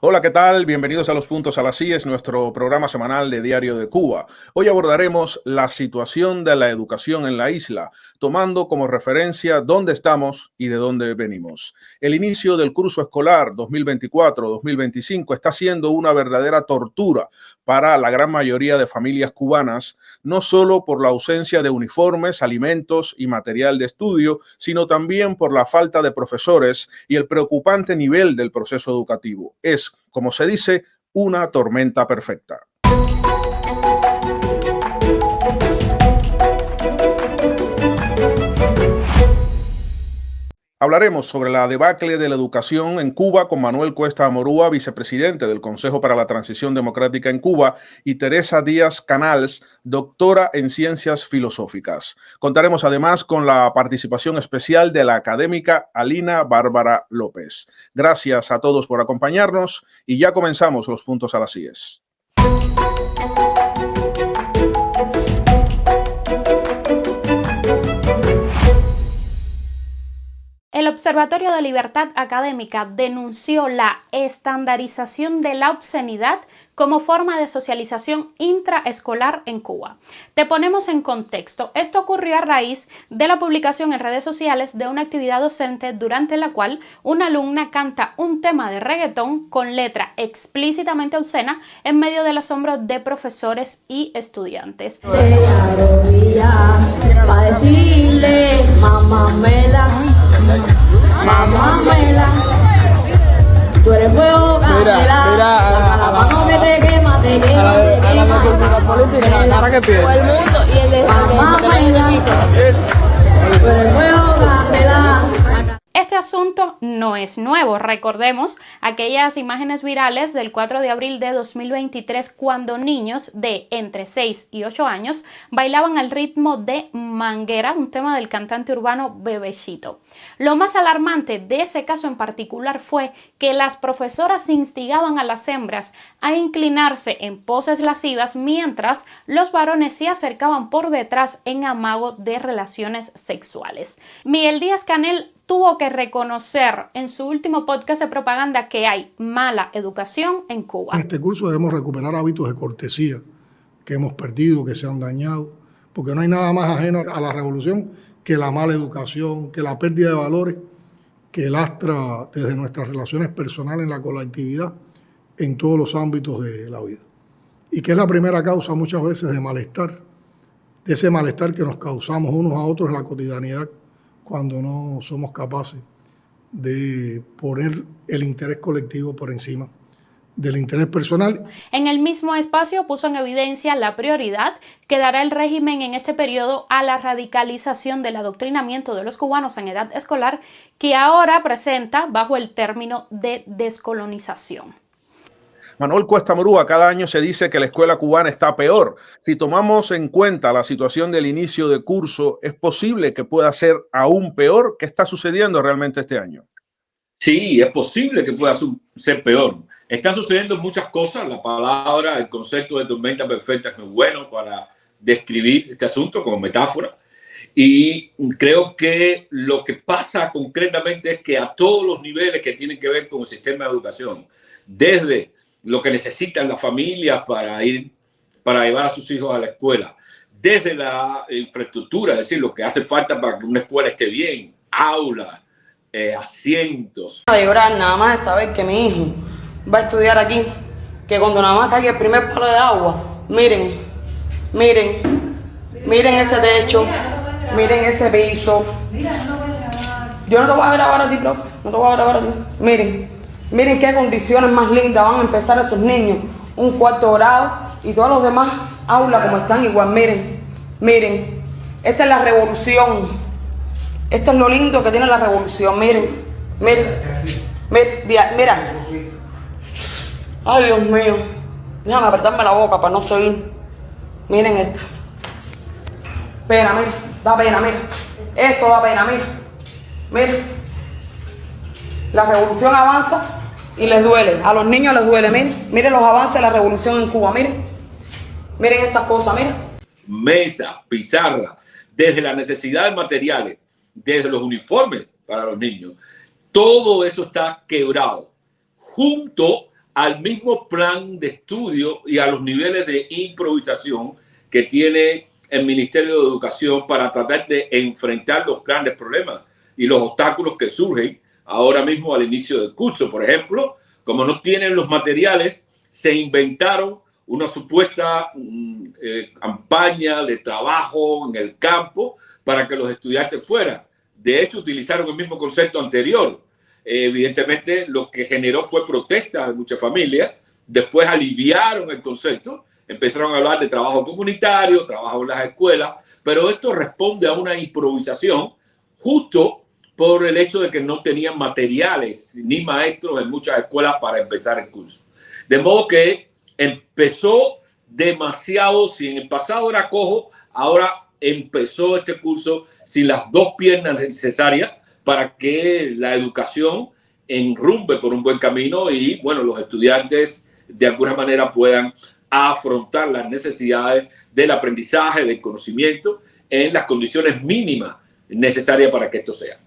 Hola, ¿qué tal? Bienvenidos a Los Puntos a las IES, nuestro programa semanal de Diario de Cuba. Hoy abordaremos la situación de la educación en la isla, tomando como referencia dónde estamos y de dónde venimos. El inicio del curso escolar 2024-2025 está siendo una verdadera tortura para la gran mayoría de familias cubanas, no solo por la ausencia de uniformes, alimentos y material de estudio, sino también por la falta de profesores y el preocupante nivel del proceso educativo. Es, como se dice, una tormenta perfecta. Hablaremos sobre la debacle de la educación en Cuba con Manuel Cuesta Amorúa, vicepresidente del Consejo para la Transición Democrática en Cuba, y Teresa Díaz Canals, doctora en Ciencias Filosóficas. Contaremos además con la participación especial de la académica Alina Bárbara López. Gracias a todos por acompañarnos y ya comenzamos Los Puntos a las IES. El Observatorio de Libertad Académica denunció la estandarización de la obscenidad como forma de socialización intraescolar en Cuba. Te ponemos en contexto. Esto ocurrió a raíz de la publicación en redes sociales de una actividad docente durante la cual una alumna canta un tema de reggaetón con letra explícitamente obscena en medio del asombro de profesores y estudiantes. Mamamela, tú eres fuego, mira, la mano que te quema, te quema, o el mundo y el de tú eres fuego, Este asunto no es nuevo. Recordemos aquellas imágenes virales del 4 de abril de 2023 cuando niños de entre 6 y 8 años bailaban al ritmo de Manguera, un tema del cantante urbano Bebechito. Lo más alarmante de ese caso en particular fue que las profesoras instigaban a las hembras a inclinarse en poses lascivas mientras los varones se acercaban por detrás en amago de relaciones sexuales. Miguel Díaz-Canel tuvo que reconocer en su último podcast de propaganda que hay mala educación en Cuba. En este curso debemos recuperar hábitos de cortesía que hemos perdido, que se han dañado, porque no hay nada más ajeno a la revolución que la mala educación, que la pérdida de valores que lastra desde nuestras relaciones personales en la colectividad en todos los ámbitos de la vida. Y que es la primera causa muchas veces de malestar, de ese malestar que nos causamos unos a otros en la cotidianidad, cuando no somos capaces de poner el interés colectivo por encima del interés personal. En el mismo espacio puso en evidencia la prioridad que dará el régimen en este periodo a la radicalización del adoctrinamiento de los cubanos en edad escolar, que ahora presenta bajo el término de descolonización. Manuel Cuesta Amorúa, cada año se dice que la escuela cubana está peor. Si tomamos en cuenta la situación del inicio de curso, ¿es posible que pueda ser aún peor? ¿Qué está sucediendo realmente este año? Sí, es posible que pueda ser peor. Están sucediendo muchas cosas. La palabra, el concepto de tormenta perfecta es muy bueno para describir este asunto como metáfora. Y creo que lo que pasa concretamente es que a todos los niveles que tienen que ver con el sistema de educación, desde lo que necesitan las familias para llevar a sus hijos a la escuela, desde la infraestructura, es decir, lo que hace falta para que una escuela esté bien, aulas, asientos. De llorar nada más de saber que mi hijo va a estudiar aquí, que cuando nada más caiga el primer palo de agua, miren ese techo, miren ese piso. Yo no te voy a grabar a ti, profe, no te voy a grabar a ti. Miren qué condiciones más lindas van a empezar esos niños, un cuarto grado y todos los demás aulas como están igual. Miren, esta es la revolución, esto es lo lindo que tiene la revolución. Mira. Ay, Dios mío, déjame apretarme la boca para no seguir. Miren esto, pena, da pena, esto da pena, mira. La revolución avanza Y les duele, a los niños les duele. Miren los avances de la revolución en Cuba, miren estas cosas, miren. Mesa, pizarra, desde las necesidades materiales, desde los uniformes para los niños, todo eso está quebrado, junto al mismo plan de estudio y a los niveles de improvisación que tiene el Ministerio de Educación para tratar de enfrentar los grandes problemas y los obstáculos que surgen ahora mismo al inicio del curso. Por ejemplo, como no tienen los materiales, se inventaron una supuesta campaña de trabajo en el campo para que los estudiantes fueran. De hecho, utilizaron el mismo concepto anterior. Evidentemente, lo que generó fue protesta de muchas familias. Después aliviaron el concepto, empezaron a hablar de trabajo comunitario, trabajo en las escuelas, pero esto responde a una improvisación justo por el hecho de que no tenían materiales ni maestros en muchas escuelas para empezar el curso. De modo que empezó demasiado, si en el pasado era cojo, ahora empezó este curso sin las dos piernas necesarias para que la educación enrumbe por un buen camino y, bueno, los estudiantes de alguna manera puedan afrontar las necesidades del aprendizaje, del conocimiento, en las condiciones mínimas necesarias para que esto sea.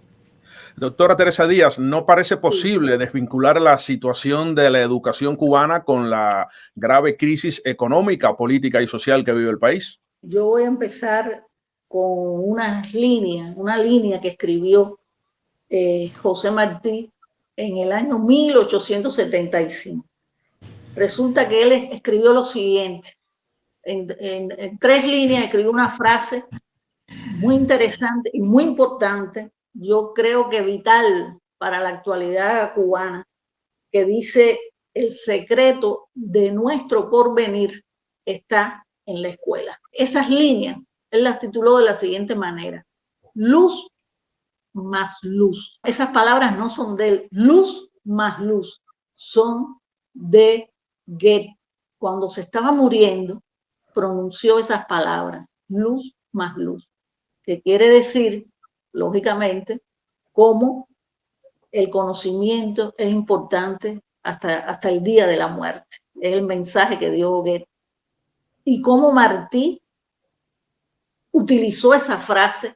Doctora Teresa Díaz, ¿no parece posible desvincular la situación de la educación cubana con la grave crisis económica, política y social que vive el país? Yo voy a empezar con una línea que escribió José Martí en el año 1875. Resulta que él escribió lo siguiente. En 3 líneas escribió una frase muy interesante y muy importante, yo creo que vital para la actualidad cubana, que dice: el secreto de nuestro porvenir está en la escuela. Esas líneas él las tituló de la siguiente manera: luz más luz. Esas palabras no son de él, luz más luz, son de Goethe. Cuando se estaba muriendo, pronunció esas palabras, luz más luz, que quiere decir, lógicamente, cómo el conocimiento es importante hasta el día de la muerte. Es el mensaje que dio Goethe. Y cómo Martí utilizó esa frase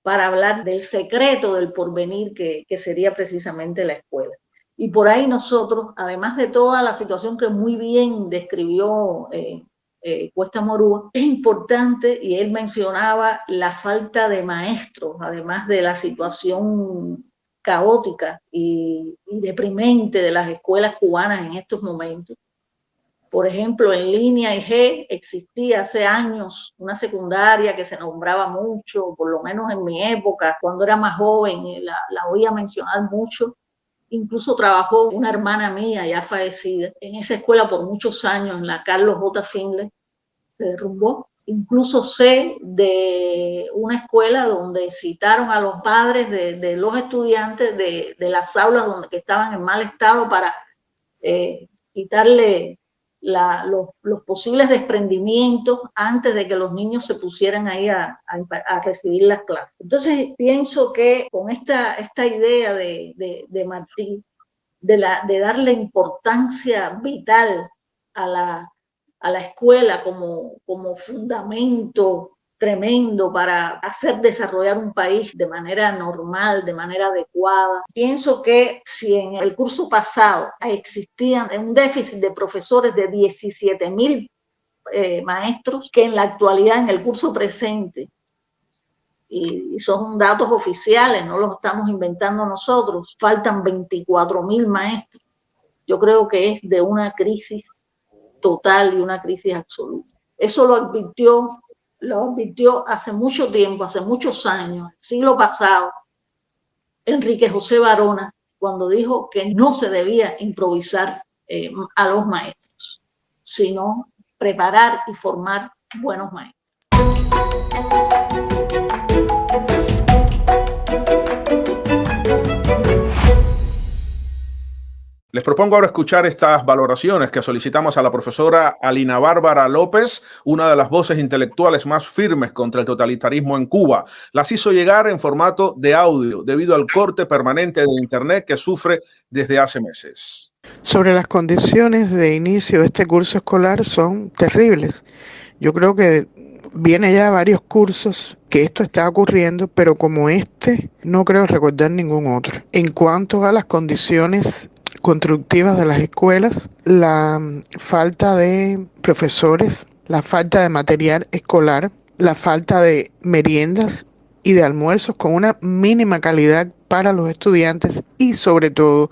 para hablar del secreto del porvenir que sería precisamente la escuela. Y por ahí nosotros, además de toda la situación que muy bien describió Cuesta Morúa, es importante, y él mencionaba la falta de maestros, además de la situación caótica y deprimente de las escuelas cubanas en estos momentos. Por ejemplo, en Línea y G existía hace años una secundaria que se nombraba mucho, por lo menos en mi época, cuando era más joven, la oía mencionar mucho. Incluso trabajó una hermana mía ya fallecida en esa escuela por muchos años, en la Carlos J. Finley. Se derrumbó. Incluso sé de una escuela donde citaron a los padres de los estudiantes de las aulas que estaban en mal estado para quitarle los posibles desprendimientos antes de que los niños se pusieran ahí a recibir las clases. Entonces pienso que con esta idea de Martí, de darle importancia vital a la escuela como fundamento tremendo para hacer desarrollar un país de manera normal, de manera adecuada. Pienso que si en el curso pasado existían un déficit de profesores de 17,000 maestros, que en la actualidad, en el curso presente, y son datos oficiales, no los estamos inventando nosotros, faltan 24,000 maestros. Yo creo que es de una crisis total y una crisis absoluta. Eso lo advirtió hace mucho tiempo, hace muchos años, el siglo pasado, Enrique José Varona, cuando dijo que no se debía improvisar a los maestros, sino preparar y formar buenos maestros. Les propongo ahora escuchar estas valoraciones que solicitamos a la profesora Alina Bárbara López, una de las voces intelectuales más firmes contra el totalitarismo en Cuba. Las hizo llegar en formato de audio debido al corte permanente de Internet que sufre desde hace meses. Sobre las condiciones de inicio de este curso escolar son terribles. Yo creo que viene ya varios cursos que esto está ocurriendo, pero como este no creo recordar ningún otro. En cuanto a las condiciones constructivas de las escuelas, la falta de profesores, la falta de material escolar, la falta de meriendas y de almuerzos con una mínima calidad para los estudiantes y sobre todo,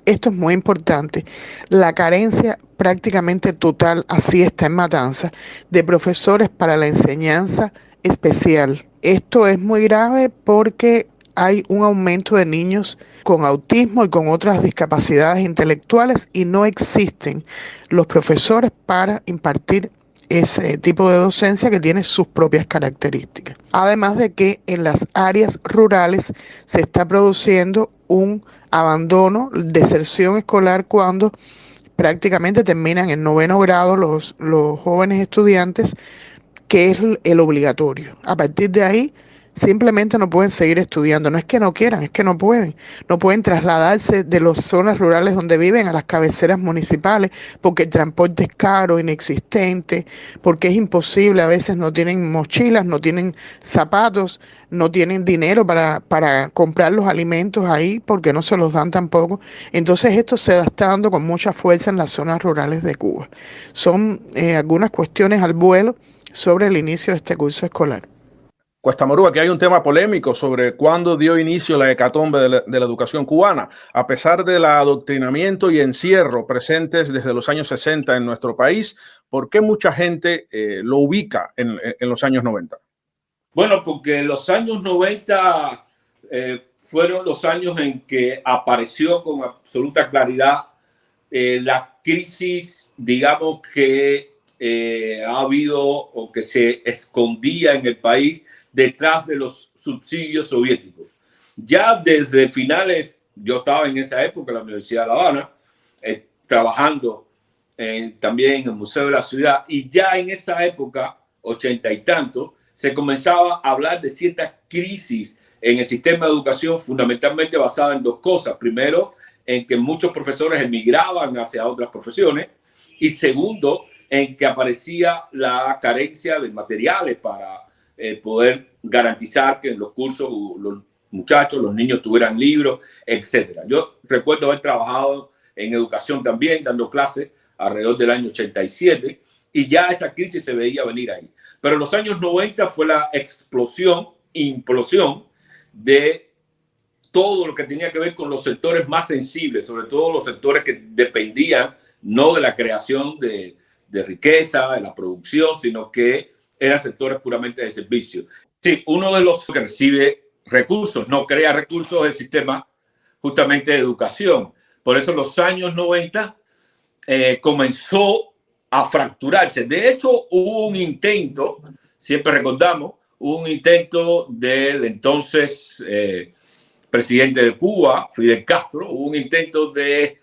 esto es muy importante, la carencia prácticamente total, así está en Matanzas, de profesores para la enseñanza especial. Esto es muy grave porque hay un aumento de niños con autismo y con otras discapacidades intelectuales y no existen los profesores para impartir ese tipo de docencia que tiene sus propias características. Además de que en las áreas rurales se está produciendo un abandono, deserción escolar cuando prácticamente terminan en 9º grado los jóvenes estudiantes, que es el obligatorio. A partir de ahí simplemente no pueden seguir estudiando. No es que no quieran, es que no pueden. No pueden trasladarse de las zonas rurales donde viven a las cabeceras municipales porque el transporte es caro, inexistente, porque es imposible. A veces no tienen mochilas, no tienen zapatos, no tienen dinero para comprar los alimentos ahí porque no se los dan tampoco. Entonces esto se está dando con mucha fuerza en las zonas rurales de Cuba. Son algunas cuestiones al vuelo sobre el inicio de este curso escolar. Cuesta Morú, aquí hay un tema polémico sobre cuándo dio inicio la hecatombe de la educación cubana. A pesar del adoctrinamiento y encierro presentes desde los años 60 en nuestro país, ¿por qué mucha gente lo ubica en los años 90? Bueno, porque los años 90 fueron los años en que apareció con absoluta claridad la crisis, digamos, que ha habido o que se escondía en el país detrás de los subsidios soviéticos. Ya desde finales, yo estaba en esa época en la Universidad de La Habana, trabajando también en el Museo de la Ciudad, y ya en esa época, 80 y tanto, se comenzaba a hablar de cierta crisis en el sistema de educación, fundamentalmente basada en dos cosas. Primero, en que muchos profesores emigraban hacia otras profesiones, y segundo, en que aparecía la carencia de materiales para poder garantizar que en los cursos los muchachos, los niños tuvieran libros, etc. Yo recuerdo haber trabajado en educación también, dando clases alrededor del año 87, y ya esa crisis se veía venir ahí. Pero en los años 90 fue la implosión de todo lo que tenía que ver con los sectores más sensibles, sobre todo los sectores que dependían no de la creación de riqueza, de la producción, sino que eran sectores puramente de servicio. Sí, uno de los que recibe recursos, no crea recursos del sistema justamente de educación. Por eso en los años 90 comenzó a fracturarse. De hecho, hubo un intento, siempre recordamos, hubo un intento del entonces presidente de Cuba, Fidel Castro, hubo un intento de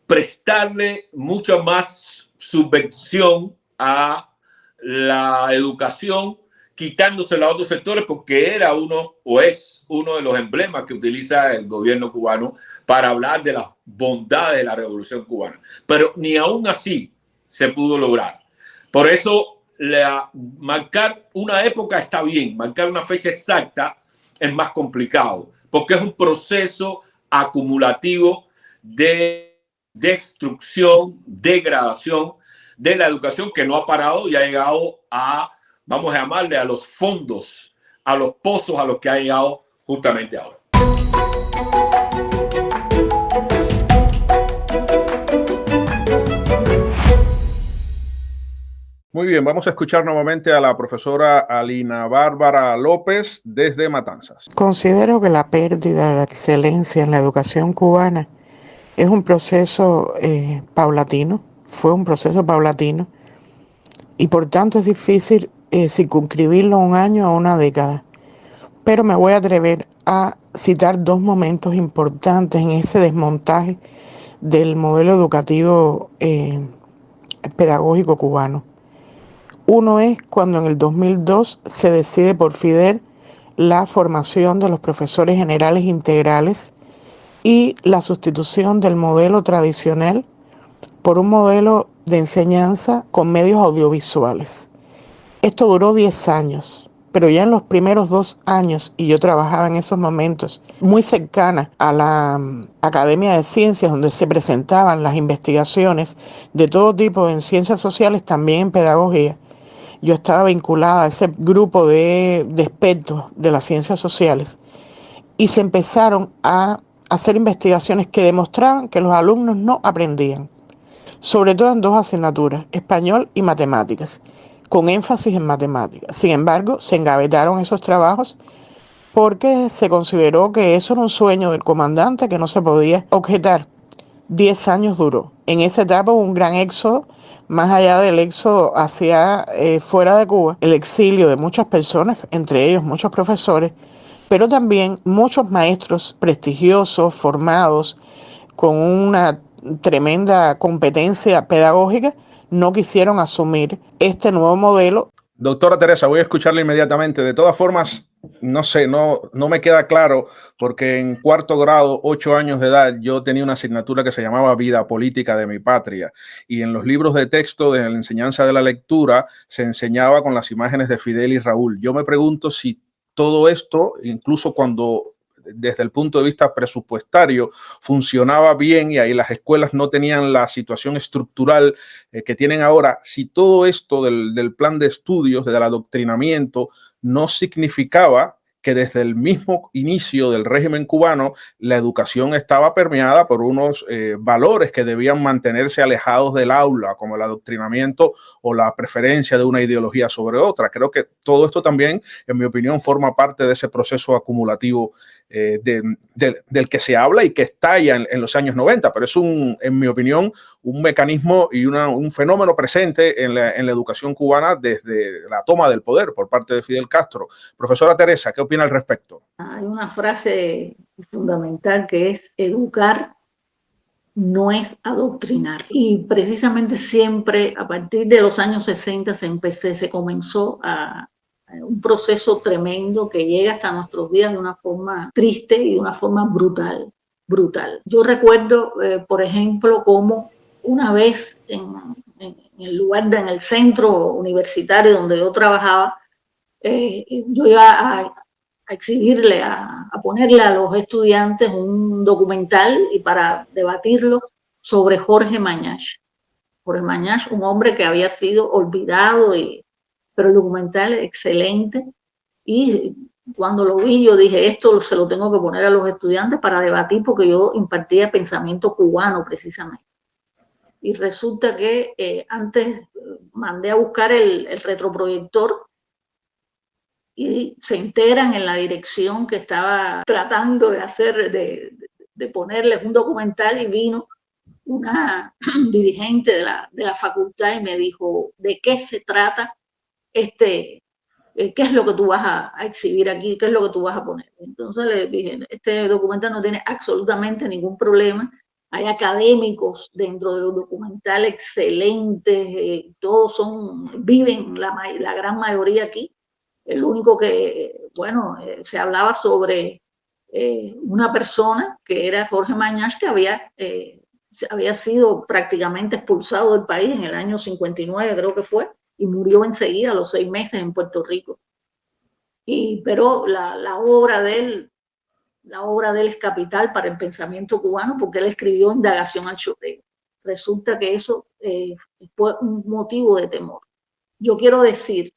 prestarle mucha más subvención a la educación, quitándosela a otros sectores, porque era uno o es uno de los emblemas que utiliza el gobierno cubano para hablar de las bondades de la revolución cubana. Pero ni aún así se pudo lograr. Por eso marcar una época está bien, marcar una fecha exacta es más complicado, porque es un proceso acumulativo de destrucción, degradación de la educación que no ha parado y ha llegado a, vamos a llamarle, a los fondos, a los pozos a los que ha llegado justamente ahora. Muy bien, vamos a escuchar nuevamente a la profesora Alina Bárbara López desde Matanzas. Considero que la pérdida de la excelencia en la educación cubana es un proceso paulatino, fue un proceso paulatino, y por tanto es difícil circunscribirlo a un año o a una década. Pero me voy a atrever a citar dos momentos importantes en ese desmontaje del modelo educativo pedagógico cubano. Uno es cuando en el 2002 se decide por Fidel la formación de los profesores generales integrales y la sustitución del modelo tradicional por un modelo de enseñanza con medios audiovisuales. Esto duró 10 años, pero ya en los primeros 2 años, y yo trabajaba en esos momentos muy cercana a la Academia de Ciencias, donde se presentaban las investigaciones de todo tipo en ciencias sociales, también en pedagogía. Yo estaba vinculada a ese grupo de expertos de las ciencias sociales y se empezaron a hacer investigaciones que demostraban que los alumnos no aprendían, sobre todo en 2 asignaturas, español y matemáticas, con énfasis en matemáticas. Sin embargo, se engavetaron esos trabajos porque se consideró que eso era un sueño del comandante que no se podía objetar. 10 años duró. En esa etapa hubo un gran éxodo, más allá del éxodo hacia fuera de Cuba, el exilio de muchas personas, entre ellos muchos profesores, pero también muchos maestros prestigiosos, formados, con una tremenda competencia pedagógica, no quisieron asumir este nuevo modelo. Doctora Teresa, voy a escucharla inmediatamente. De todas formas, no sé, no me queda claro, porque en 4º grado, 8 años de edad, yo tenía una asignatura que se llamaba Vida Política de mi Patria, y en los libros de texto de la enseñanza de la lectura se enseñaba con las imágenes de Fidel y Raúl. Yo me pregunto si todo esto, incluso cuando desde el punto de vista presupuestario funcionaba bien y ahí las escuelas no tenían la situación estructural que tienen ahora, si todo esto del plan de estudios, del adoctrinamiento, no significaba que desde el mismo inicio del régimen cubano la educación estaba permeada por unos valores que debían mantenerse alejados del aula, como el adoctrinamiento o la preferencia de una ideología sobre otra. Creo que todo esto también, en mi opinión, forma parte de ese proceso acumulativo del que se habla y que estalla en los años 90, pero es en mi opinión, un mecanismo y un fenómeno presente en la educación cubana desde la toma del poder por parte de Fidel Castro. Profesora Teresa, ¿qué opina al respecto? Hay una frase fundamental que es: educar no es adoctrinar. Y precisamente siempre a partir de los años 60 se comenzó a un proceso tremendo que llega hasta nuestros días de una forma triste y de una forma brutal. Yo recuerdo, por ejemplo, cómo una vez en el centro universitario donde yo trabajaba, yo iba a exhibirle, a ponerle a los estudiantes un documental y para debatirlo sobre Jorge Mañach. Jorge Mañach, un hombre que había sido olvidado, pero el documental es excelente. Y cuando lo vi, yo dije, esto se lo tengo que poner a los estudiantes para debatir, porque yo impartía pensamiento cubano precisamente. Y resulta que antes mandé a buscar el retroproyector y se enteran en la dirección que estaba tratando de hacer, de ponerles un documental, y vino una dirigente de la facultad y me dijo, ¿de qué se trata qué es lo que tú vas a exhibir aquí, qué es lo que tú vas a poner? Entonces le dije, este documental no tiene absolutamente ningún problema, hay académicos dentro del documental excelentes, todos viven la gran mayoría aquí. El único que, bueno, se hablaba sobre una persona que era Jorge Mañach, que había sido prácticamente expulsado del país en el año 59, creo que fue, y murió enseguida a los 6 meses en Puerto Rico. Pero la obra de él es capital para el pensamiento cubano, porque él escribió Indagación al Choteo. Resulta que eso fue un motivo de temor. Yo quiero decir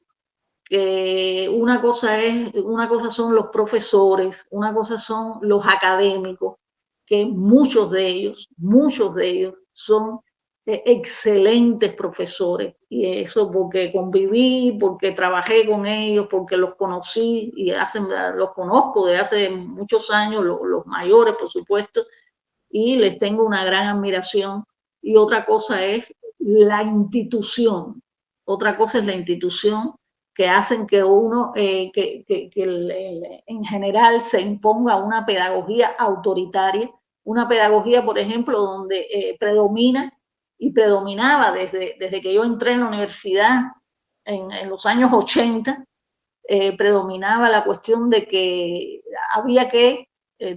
que una cosa son los profesores, una cosa son los académicos, que muchos de ellos son excelentes profesores, y eso porque conviví, porque trabajé con ellos, porque los conocí y los conozco de hace muchos años, los mayores por supuesto, y les tengo una gran admiración. Y otra cosa es la institución, que hacen que uno, en general se imponga una pedagogía autoritaria, una pedagogía, por ejemplo, donde predominaba desde que yo entré en la universidad en los años 80, predominaba la cuestión de que había que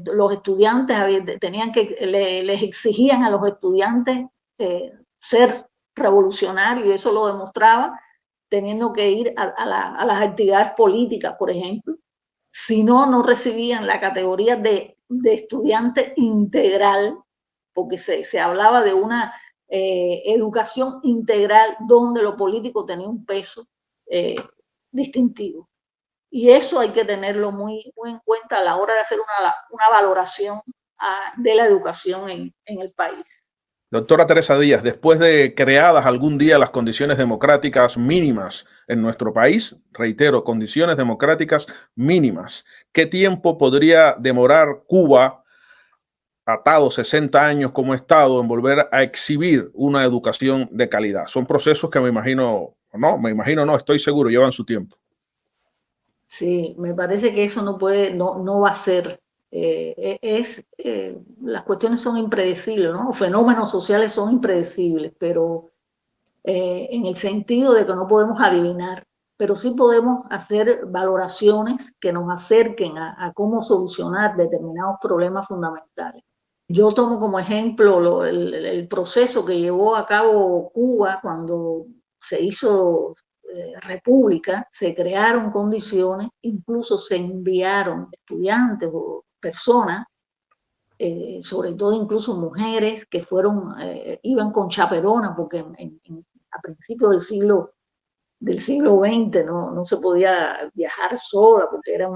los estudiantes les exigían a los estudiantes ser revolucionarios, y eso lo demostraba teniendo que ir a las actividades políticas, por ejemplo. Si no, no recibían la categoría de estudiante integral, porque se hablaba de una educación integral donde lo político tenía un peso distintivo. Y eso hay que tenerlo muy en cuenta a la hora de hacer una valoración de la educación en el país. Doctora Teresa Díaz, después de creadas algún día las condiciones democráticas mínimas en nuestro país, reitero, condiciones democráticas mínimas, ¿qué tiempo podría demorar Cuba, atado 60 años como Estado, en volver a exhibir una educación de calidad? Son procesos que estoy seguro, llevan su tiempo. Sí, me parece que eso no va a ser. Las cuestiones son impredecibles, ¿no? Los fenómenos sociales son impredecibles, pero en el sentido de que no podemos adivinar, pero sí podemos hacer valoraciones que nos acerquen a cómo solucionar determinados problemas fundamentales. Yo tomo como ejemplo el proceso que llevó a cabo Cuba cuando se hizo república, se crearon condiciones, incluso se enviaron estudiantes o personas, sobre todo incluso mujeres que iban con chaperona, porque a principios del siglo XX no se podía viajar sola, porque era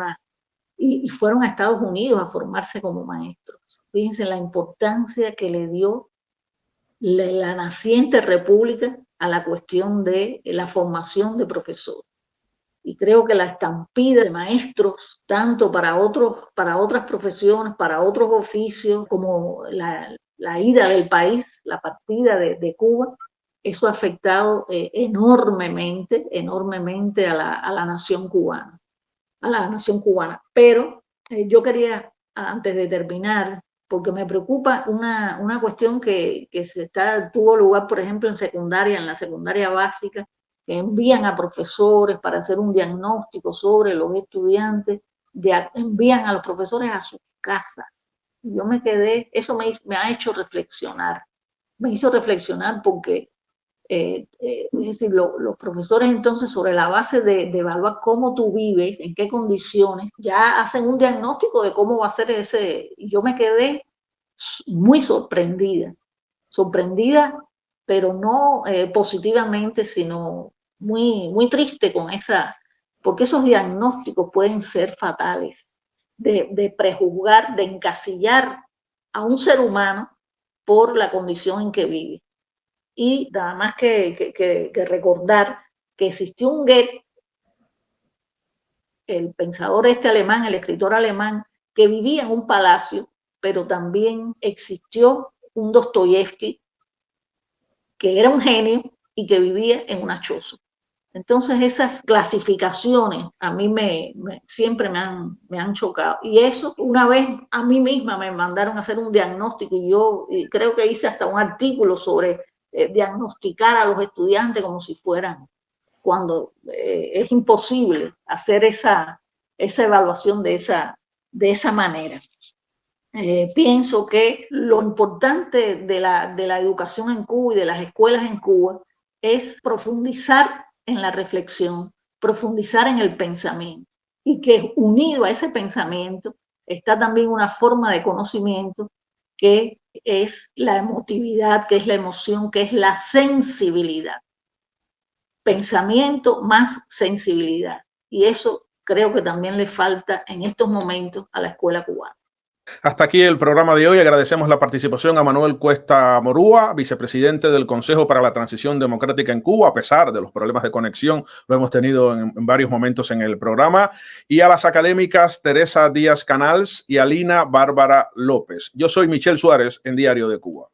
y fueron a Estados Unidos a formarse como maestros. Fíjense la importancia que le dio la naciente república a la cuestión de la formación de profesores. Y creo que la estampida de maestros, tanto para otras profesiones, para otros oficios, como la ida del país, la partida de Cuba, eso ha afectado enormemente a la nación cubana. Pero yo quería, antes de terminar, porque me preocupa una cuestión que tuvo lugar, por ejemplo, en la secundaria básica, que envían a profesores para hacer un diagnóstico sobre los estudiantes, envían a los profesores a sus casas. Yo me quedé, eso me ha hecho reflexionar. Me hizo reflexionar porque es decir, los profesores entonces, sobre la base de evaluar cómo tú vives, en qué condiciones, ya hacen un diagnóstico de cómo va a ser ese. Yo me quedé muy sorprendida, pero no positivamente, sino muy triste porque esos diagnósticos pueden ser fatales, de prejuzgar, de encasillar a un ser humano por la condición en que vive. Y nada más que recordar que existió un Goethe, el pensador alemán, el escritor alemán, que vivía en un palacio, pero también existió un Dostoyevsky, que era un genio y que vivía en una choza. Entonces esas clasificaciones a mí siempre me han chocado. Y eso, una vez a mí misma me mandaron a hacer un diagnóstico y yo creo que hice hasta un artículo sobre diagnosticar a los estudiantes como si fueran, cuando es imposible hacer esa evaluación de esa manera. Pienso que lo importante de la educación en Cuba y de las escuelas en Cuba es profundizar en la reflexión, profundizar en el pensamiento, y que unido a ese pensamiento está también una forma de conocimiento que es la emotividad, que es la emoción, que es la sensibilidad. Pensamiento más sensibilidad. Y eso creo que también le falta en estos momentos a la escuela cubana. Hasta aquí el programa de hoy. Agradecemos la participación a Manuel Cuesta Morúa, vicepresidente del Consejo para la Transición Democrática en Cuba. A pesar de los problemas de conexión, lo hemos tenido en varios momentos en el programa. Y a las académicas Teresa Díaz Canals y Alina Bárbara López. Yo soy Michel Suárez en Diario de Cuba.